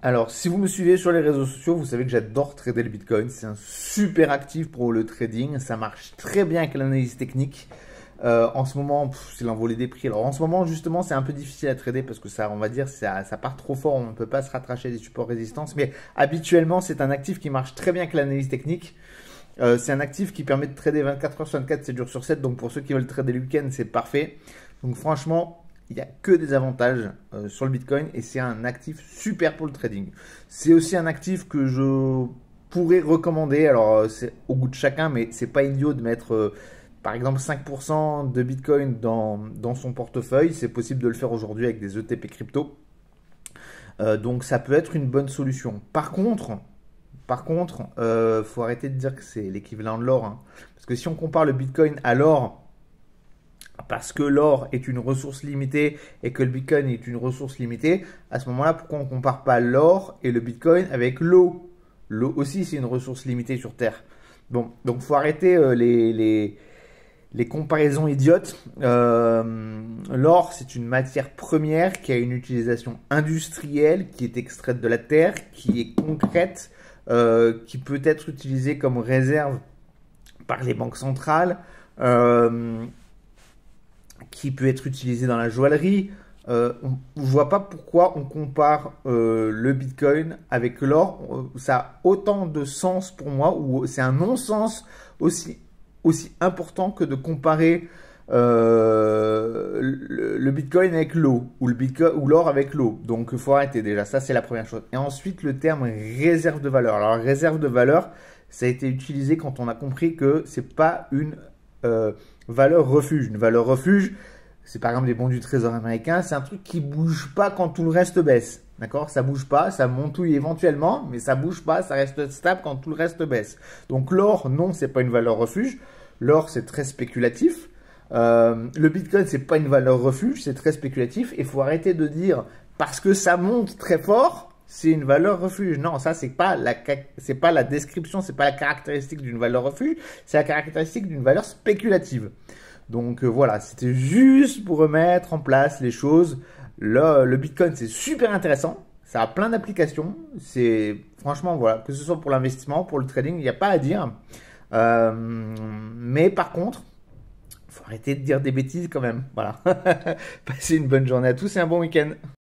Alors, si vous me suivez sur les réseaux sociaux, vous savez que j'adore trader le Bitcoin. C'est un super actif pour le trading. Ça marche très bien avec l'analyse technique. En ce moment, c'est l'envolée des prix. Alors, en ce moment, justement, c'est un peu difficile à trader parce que ça, on va dire, ça part trop fort. On ne peut pas se rattracher des supports résistance. Mais habituellement, c'est un actif qui marche très bien avec l'analyse technique. C'est un actif qui permet de trader 24 heures sur 24, 7 jours sur 7. Donc, pour ceux qui veulent trader le week-end, c'est parfait. Donc, franchement, il n'y a que des avantages sur le Bitcoin et c'est un actif super pour le trading. C'est aussi un actif que je pourrais recommander. Alors, c'est au goût de chacun, mais c'est pas idiot de mettre par exemple 5% de Bitcoin dans son portefeuille. C'est possible de le faire aujourd'hui avec des ETP crypto. Donc, ça peut être une bonne solution. Par contre, faut arrêter de dire que c'est l'équivalent de l'or, hein. Parce que si on compare le Bitcoin à l'or, parce que l'or est une ressource limitée et que le Bitcoin est une ressource limitée, à ce moment-là, pourquoi on ne compare pas l'or et le Bitcoin avec l'eau? L'eau aussi, c'est une ressource limitée sur Terre. Bon, donc il faut arrêter les comparaisons idiotes. L'or, c'est une matière première qui a une utilisation industrielle, qui est extraite de la Terre, qui est concrète, qui peut être utilisée comme réserve par les banques centrales. Qui peut être utilisé dans la joaillerie. On ne voit pas pourquoi on compare le Bitcoin avec l'or. Ça a autant de sens pour moi, ou c'est un non-sens aussi important que de comparer le Bitcoin avec l'eau, ou l'or avec l'eau. Donc il faut arrêter déjà, ça c'est la première chose. Et ensuite le terme réserve de valeur. Alors réserve de valeur, ça a été utilisé quand on a compris que c'est pas une valeur refuge. Une valeur refuge, c'est par exemple les bons du trésor américain, c'est un truc qui bouge pas quand tout le reste baisse. D'accord? Ça bouge pas, ça montouille éventuellement, mais ça bouge pas, ça reste stable quand tout le reste baisse. Donc l'or, non, c'est pas une valeur refuge. L'or, c'est très spéculatif. Le Bitcoin, c'est pas une valeur refuge, c'est très spéculatif. Et il faut arrêter de dire parce que ça monte très fort, c'est une valeur refuge. Non, ça c'est pas la description, c'est pas la caractéristique d'une valeur refuge, c'est la caractéristique d'une valeur spéculative. Donc voilà, c'était juste pour remettre en place les choses. Le Bitcoin, c'est super intéressant. Ça a plein d'applications. C'est franchement voilà, que ce soit pour l'investissement, pour le trading, il n'y a pas à dire. Mais par contre, faut arrêter de dire des bêtises quand même. Voilà. Passez une bonne journée à tous et un bon week-end.